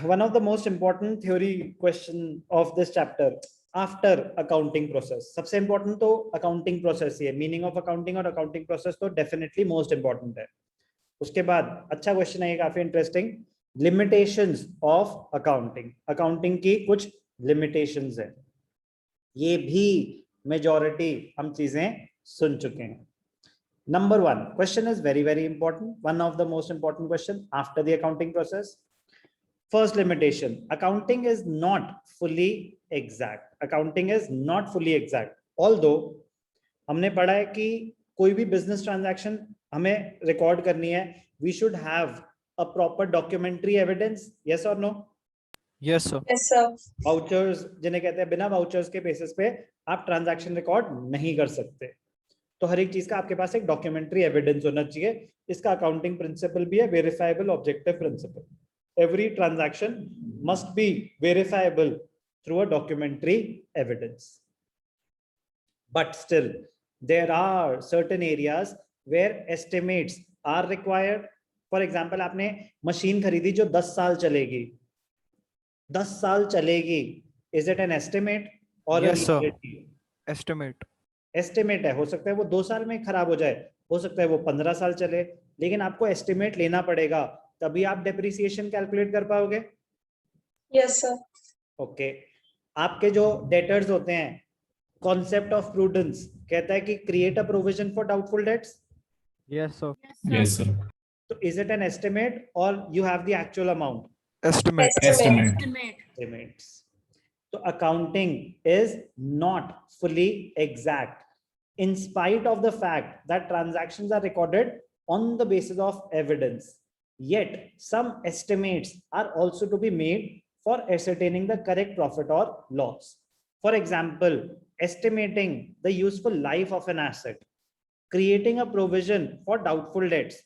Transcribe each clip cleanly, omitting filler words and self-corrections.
one of the most important theory question of this chapter after accounting process. सबसे important तो accounting process ही है. Meaning of accounting और accounting process तो definitely most important है. उसके बाद अच्छा क्वेश्चन है, ये काफी interesting. Limitations of accounting. Accounting की कुछ लिमिटेशंस है. ये भी मेजॉरिटी हम चीजें सुन चुके हैं. Number one question is very important. One of the most important question after the accounting process. First limitation: accounting is not fully exact. Accounting is not fully exact. Although हमने पढ़ा है कि कोई भी बिजनेस ट्रांजैक्शन हमें record करनी है, we should have a proper documentary evidence. Yes or no? Yes sir. Yes sir. Vouchers जिन्हें कहते हैं, बिना वाउचर्स के बेसिस पे आप ट्रांजैक्शन रिकॉर्ड नहीं कर सकते. तो हर एक चीज का आपके पास एक डॉक्यूमेंट्री एविडेंस होना चाहिए. इसका अकाउंटिंग प्रिंसिपल भी है, verifiable objective principle. Every transaction must be verifiable through a documentary evidence. But still, there are certain areas where estimates are required. For example, आपने मशीन खरीदी जो 10 साल चलेगी. 10 साल चलेगी. Is it an estimate or Yes, a reality? Estimate. Estimate है. हो सकता है वो 2 साल में खराब हो जाए, हो सकता है वो 15 साल चले, लेकिन आपको एस्टिमेट लेना पड़ेगा, तभी आप डेप्रिसिएशन कैलकुलेट कर पाओगे. Yes sir. ओके. आपके जो डेटर्स होते हैं, कॉन्सेप्ट ऑफ प्रूडेंस कहता है कि create a provision for doubtful debts. Yes sir. Yes, sir. तो इज इट एन एस्टिमेट और you have the actual amount? Estimate. Estimates. So accounting is not fully exact, in spite of the fact that transactions are recorded on the basis of evidence. Yet some estimates are also to be made for ascertaining the correct profit or loss. For example, estimating the useful life of an asset, creating a provision for doubtful debts,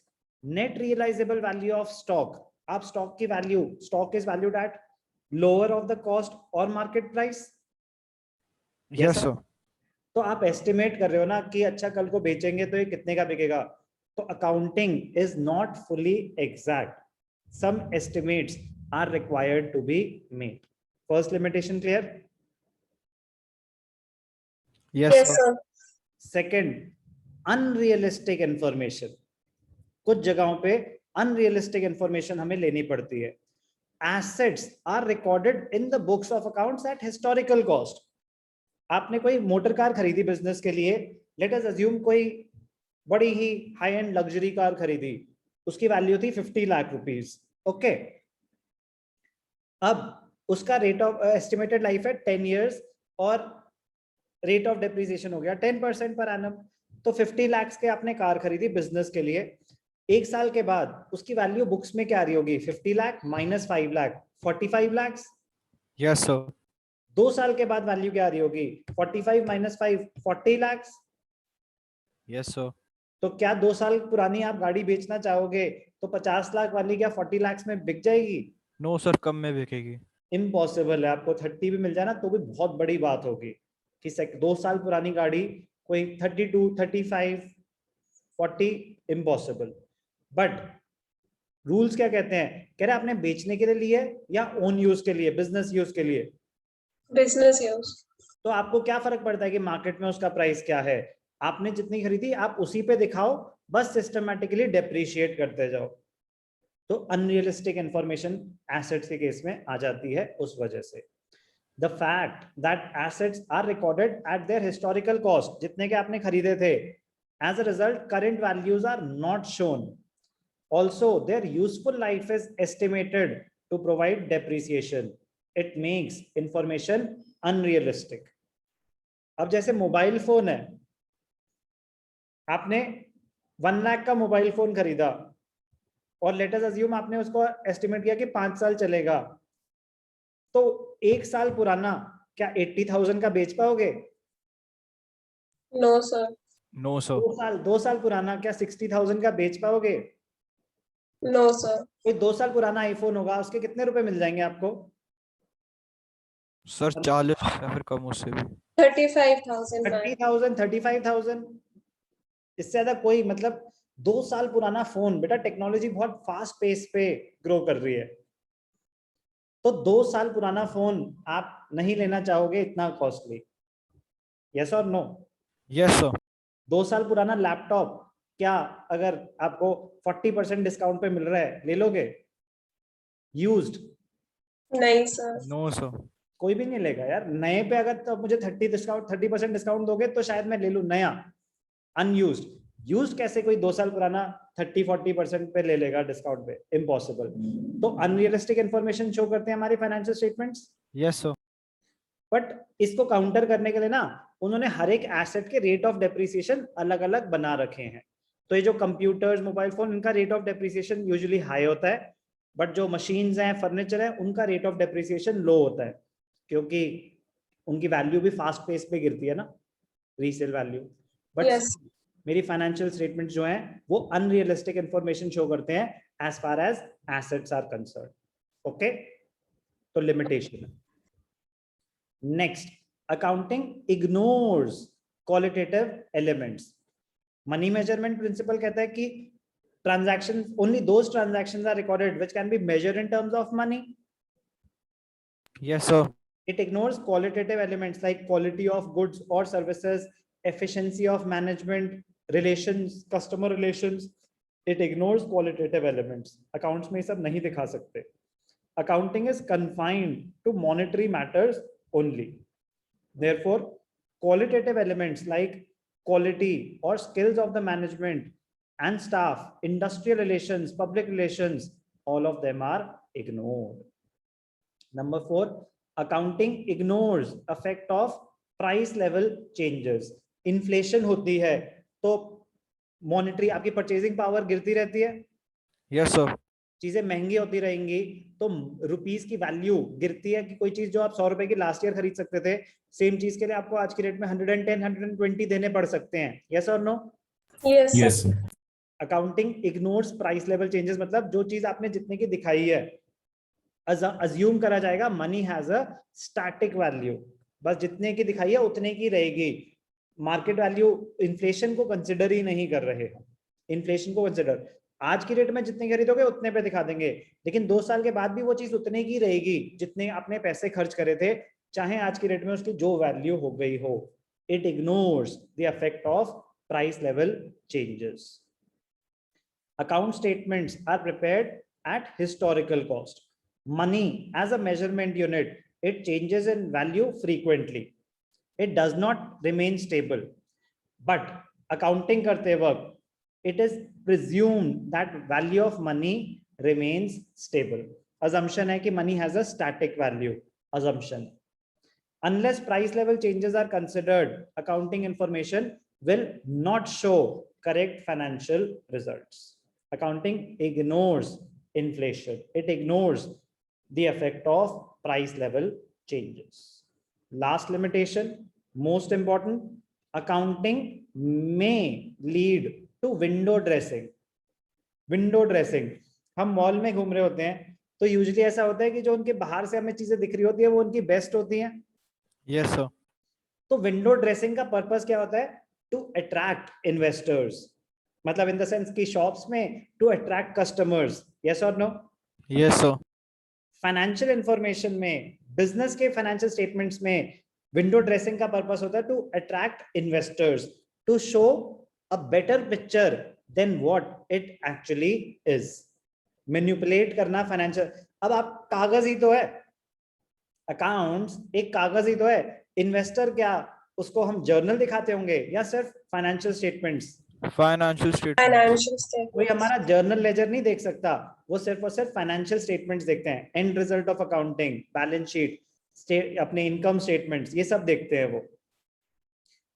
net realizable value of stock. आप stock की value, stock is valued at lower of the cost or market price. Yes sir. तो आप estimate कर रहे हो ना कि अच्छा कल को बेचेंगे तो ये कितने का बिकेगा. तो accounting is not fully exact. Some estimates are required to be made. First limitation clear? Yes, Yes sir. sir. Second, unrealistic information. कुछ जगहों पे अनरियलिस्टिक इंफॉर्मेशन हमें लेनी पड़ती है. Assets are recorded in the books of accounts at historical cost. आपने कोई motor car खरीदी बिजनेस के लिए, लेट अस अज्यूम कोई बड़ी ही हाई एंड लग्जरी कार खरीदी, उसकी वैल्यू थी 50 लाख रुपीस. ओके. अब उसका रेट ऑफ एस्टिमेटेड लाइफ है 10 इयर्स और रेट ऑफ डेप्रिसिएशन हो गया 10% पर एनम. तो 50 लाख के आपने कार खरीदी बिजनेस के लिए. एक साल के बाद उसकी वैल्यू बुक्स में क्या आ रही होगी? 50 lakh minus 5 lakh, 45 lakh. Yes sir. 2 साल के बाद वैल्यू क्या आ रही होगी? 45 माइनस 5, 40 लाख. Yes sir. तो क्या 2 साल पुरानी आप गाड़ी बेचना चाहोगे तो 50 लाख वाली क्या 40 लाख में बिक जाएगी? No sir, कम में बिकेगी. इम्पॉसिबल है. आपको 30 भी मिल जाए ना तो भी बहुत बड़ी बात होगी कि 2 साल पुरानी गाड़ी कोई 32, 35, 40 इम्पॉसिबल. बट रूल्स क्या कहते हैं? कह रहे आपने बेचने के लिए लिए या ओन यूज के लिए, बिजनेस यूज के लिए. Business use. तो आपको क्या फर्क पड़ता है कि मार्केट में उसका प्राइस क्या है? आपने जितनी खरीदी आप उसी पे दिखाओ, बस सिस्टमैटिकली डेप्रिशिएट करते जाओ. तो अनरियलिस्टिक इंफॉर्मेशन एसेट्स के केस में आ जाती है उस वजह से. The fact that assets are recorded at their historical cost, जितने के आपने खरीदे थे, as a result current values are not shown. Also, their useful life is estimated to provide depreciation. It makes information unrealistic. अब जैसे mobile phone है, आपने 1 लाख का मोबाइल फोन खरीदा और लेट अस अज्यूम आपने उसको एस्टिमेट किया कि 5 साल चलेगा. तो 1 साल पुराना क्या 80,000 का बेच पाओगे? No sir. No sir. 2 साल पुराना क्या 60,000 का बेच पाओगे? No sir. कोई 2 साल पुराना आईफोन होगा, उसके कितने रुपए मिल जाएंगे आपको? Sir 40 या फिर कम उससे भी. 35,000. 30,000, 35,000. इससे ज्यादा कोई, मतलब 2 साल पुराना फोन. बेटा टेक्नोलॉजी बहुत फास्ट पेस पे ग्रो कर रही है. तो 2 साल पुराना फोन आप नहीं लेना चाहोगे इतना कॉस्टली, यस और नो? Yes, sir. 2 साल पुराना लैपटॉप क्या अगर आपको 40% डिस्काउंट पे मिल रहा है ले लोगे यूज्ड? नहीं sir. No, sir. कोई भी नहीं लेगा यार। नए पे अगर तो मुझे 30% डिस्काउंट दोगे तो शायद मैं ले लूं नया। अनयूज्ड, यूज्ड कैसे कोई 2 साल पुराना 30-40% पे ले लेगा डिस्काउंट पे? इम्पॉसिबल। तो अनरियलिस्टिक इंफॉर्मेशन शो करते हैं हमारी financial statements. Yes, sir. But इसको काउंटर करने के लिए ना उन्होंने हर एक एसेट के रेट ऑफ डेप्रिसिएशन अलग अलग बना रखे हैं। तो ये जो कंप्यूटर्स, मोबाइल फोन, इनका rate of depreciation usually high होता है, बट जो मशीन्स हैं, फर्नीचर है, उनका रेट ऑफ डेप्रिसिएशन लो होता है, क्योंकि उनकी वैल्यू भी फास्ट पेस पे गिरती है ना, रीसेल वैल्यू। But Yes. मेरी फाइनेंशियल स्टेटमेंट जो हैं वो अनरियलिस्टिक इंफॉर्मेशन शो करते हैं as far as assets are concern. Okay, तो लिमिटेशन है। Next, accounting ignores qualitative elements. Money measurement principle कहता है कि transaction, only those transactions are recorded which can be measured in terms of money. Yes, sir. It ignores qualitative elements like quality of goods or services, efficiency of management, relations, customer relations. It ignores qualitative elements. Accounts में ये सब नहीं दिखा सकते। Accounting is confined to monetary matters only. Therefore, qualitative elements like quality or skills of the management and staff, industrial relations, public relations, all of them are ignored. Number 4, accounting ignores effect of price level changes. Inflation होती है तो monetary, आपकी purchasing power गिरती रहती है, Yes, sir. चीजें महंगी होती रहेंगी तो रुपीस की वैल्यू गिरती है। कि कोई चीज जो आप 100 रुपए की लास्ट ईयर खरीद सकते थे, सेम चीज के लिए आपको आज की रेट में 110, 120 देने पड़ सकते हैं। यस और no? Yes sir. Yes, sir. Accounting ignores price level changes, मतलब जो चीज आपने जितने की दिखाई है अज्यूम करा जाएगा money has a static value, बस जितने की दिखाई है उतने की रहेगी। मार्केट वैल्यू, इन्फ्लेशन को कंसिडर ही नहीं कर रहे हैं। इन्फ्लेशन को कंसिडर, आज की रेट में जितने खरीदोगे उतने पे दिखा देंगे, लेकिन 2 साल के बाद भी वो चीज उतने की रहेगी जितने आपने पैसे खर्च करे थे, चाहे आज की रेट में उसकी जो वैल्यू हो गई हो। It ignores the effect of price level changes. Account statements are prepared at historical cost. Money as a measurement unit, it changes in value frequently. It does not remain stable. But accounting karte वक्त, it is presumed that value of money remains stable. Assumption है कि money has a static value. Assumption. Unless price level changes are considered, accounting information will not show correct financial results. Accounting ignores inflation. It ignores the effect of price level changes. Last limitation, most important, accounting may lead to window dressing. Window dressing, हम mall में घूम रहे होते हैं तो usually ऐसा होता है कि जो उनके बाहर से हमें चीजें दिख रही होती है वो उनकी बेस्ट होती हैं। Yes, sir. तो विंडो ड्रेसिंग का पर्पस क्या होता है? टू अट्रैक्ट इन्वेस्टर्स, मतलब इन द सेंस की शॉप्स में टू अट्रैक्ट कस्टमर्स। यस और no? Yes, sir. Financial information में, बिजनेस के फाइनेंशियल स्टेटमेंट्स में विंडो ड्रेसिंग का पर्पस होता है to attract investors, to show a better picture than what it actually is. Manipulate करना फाइनेंशियल, अब आप कागज ही तो है, अकाउंट्स एक कागज ही तो है। इन्वेस्टर क्या उसको हम जर्नल दिखाते होंगे या सिर्फ financial statements? Financial statements. Financial कोई statements. हमारा जर्नल लेजर नहीं देख सकता, वो सिर्फ और सिर्फ फाइनेंशियल स्टेटमेंट्स देखते हैं। And result of accounting, balance sheet, अपने इनकम स्टेटमेंट्स, ये सब देखते हैं वो।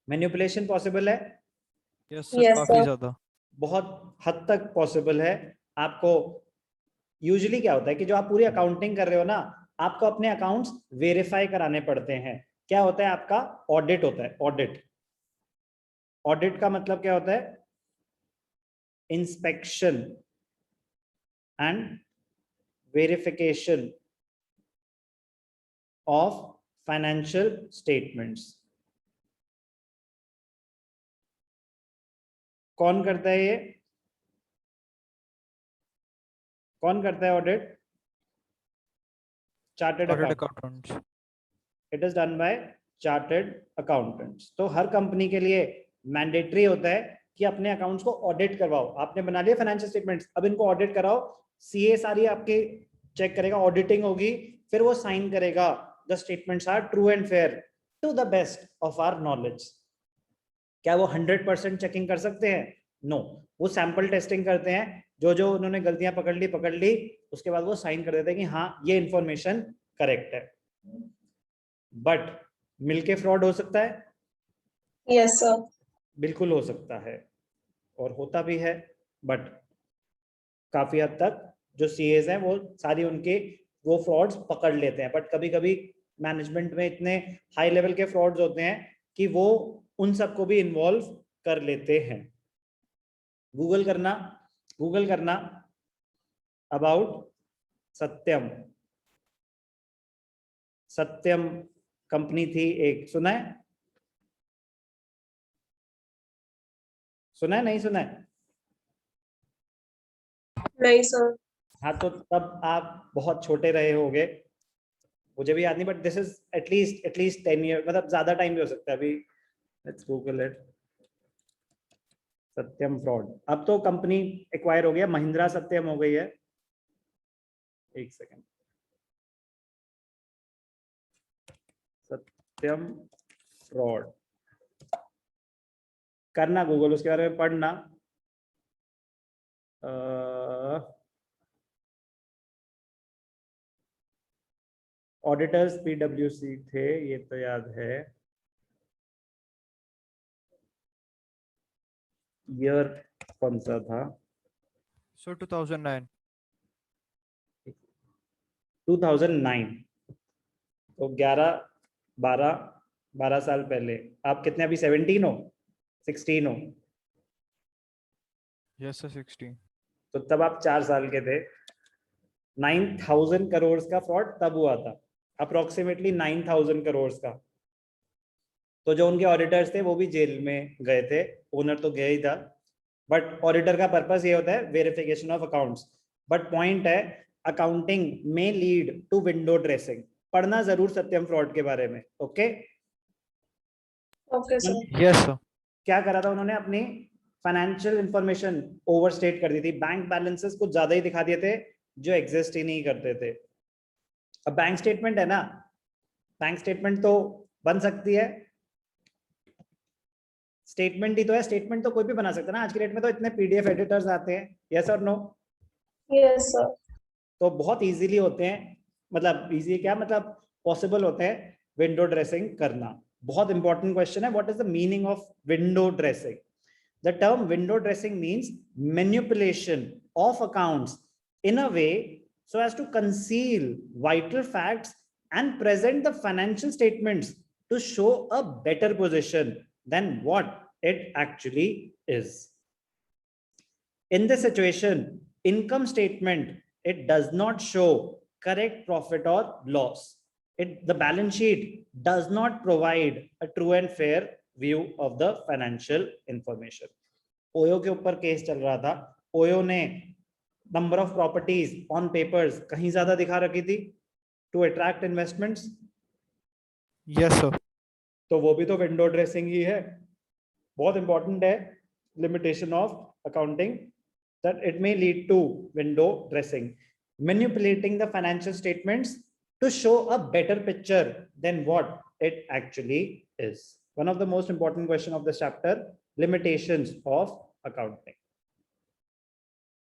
मैनिपुलेशन पॉसिबल है? Yes, sir. Yes, काफी sir. ज्यादा. बहुत हद तक पॉसिबल है। आपको यूजुअली क्या होता है कि जो आप पूरी अकाउंटिंग कर रहे हो ना, आपको अपने अकाउंट्स वेरीफाई कराने पड़ते हैं। क्या होता है आपका? ऑडिट होता है। ऑडिट, ऑडिट का मतलब क्या होता है? Inspection and verification of financial statements. कौन करता है ये? कौन करता है audit? Chartered Chartered account, accountants. It is done by chartered accountants. तो हर कंपनी के लिए मैंडेटरी होता है कि अपने अकाउंट्स को ऑडिट करवाओ। आपने बना लिया फाइनेंशियल स्टेटमेंट्स, अब इनको ऑडिट कराओ। सीए सारी आपके चेक करेगा, ऑडिटिंग होगी, फिर वो साइन करेगा the statements are true and fair to the best of our knowledge. क्या वो 100% चेकिंग कर सकते हैं? नो, वो सैंपल टेस्टिंग करते हैं, जो जो उन्होंने गलतियां पकड़ ली, उसके बाद वो साइन कर देते हैं कि हाँ ये इंफॉर्मेशन करेक्ट है। बट मिलके फ्रॉड हो सकता है? Yes, sir. बिल्कुल हो सकता है, और होता भी है। बट काफी हद तक जो सीएस हैं वो सारी उनके वो फ्रॉड्स पकड़ लेते हैं। बट कभी कभी मैनेजमेंट में इतने हाई लेवल के फ्रॉड्स होते हैं कि वो उन सबको भी इन्वॉल्व कर लेते हैं। गूगल करना अबाउट सत्यम। सत्यम कंपनी थी एक, सुना है? नहीं सुना है? नहीं, sir. हाँ, तो तब आप बहुत छोटे रहे होगे, मुझे भी याद नहीं, but this is at least 10 year, मतलब ज्यादा टाइम भी हो सकता है। अभी let's Google it, Satyam fraud. अब तो कंपनी एक्वायर हो गया, महिंद्रा सत्यम हो गई है। एक सेकेंड, सत्यम फ्रॉड करना गूगल, उसके बारे में पढ़ना। ऑडिटर्स पीडब्ल्यूसी थे, ये तो याद है। ईयर कौन सा था? So 2009. 2009, तो 12 साल पहले। आप कितने अभी 17 हो, 16 हो? Yes, sir, 16. तो तब आप 4 साल के थे। 9,000 करोड़ का फ्रॉड तब हुआ था, अप्रोक्सीमेटली 9,000 करोड़ का। तो जो उनके ऑडिटर्स थे वो भी जेल में गए थे, ओनर तो गया ही था। बट ऑडिटर का पर्पस ये होता है verification of accounts. But point है, अकाउंटिंग में लीड टू विंडो ड्रेसिंग। पढ़ना जरूर सत्यम फ्रॉड के बारे में, okay? Okay, sir. Yes, sir. क्या करा था उन्होंने? अपनी फाइनेंशियल इंफॉर्मेशन ओवरस्टेट कर दी थी, बैंक बैलेंसेस कुछ ज्यादा ही दिखा दिए थे जो एग्जिस्ट ही नहीं करते थे। अब बैंक स्टेटमेंट है ना, बैंक स्टेटमेंट तो बन सकती है, स्टेटमेंट ही तो है, स्टेटमेंट तो कोई भी बना सकता है ना। आज की डेट में तो इतने पीडीएफ एडिटर्स आते हैं, यस और नो? Yes, sir. तो बहुत इजीली होते हैं, मतलब इजी क्या, मतलब पॉसिबल होते हैं विंडो ड्रेसिंग करना। बहुत इंपॉर्टेंट क्वेश्चन है, what is the meaning of window dressing? The term window dressing means manipulation of accounts in a way so as to conceal vital facts and present the financial statements to show a better position than what it actually is. In this situation, income statement, it does not show correct profit or loss. The balance sheet does not provide a true and fair view of the financial information. OYO के ऊपर केस चल रहा था, ओयो ने number of properties on papers कहीं ज्यादा दिखा रखी थी to attract investments. Yes, sir. तो वो भी तो विंडो ड्रेसिंग ही है। बहुत इंपॉर्टेंट है limitation of accounting, that it may lead to window dressing, manipulating the financial statements to show a better picture than what it actually is. One of the most important question of this chapter, limitations of accounting.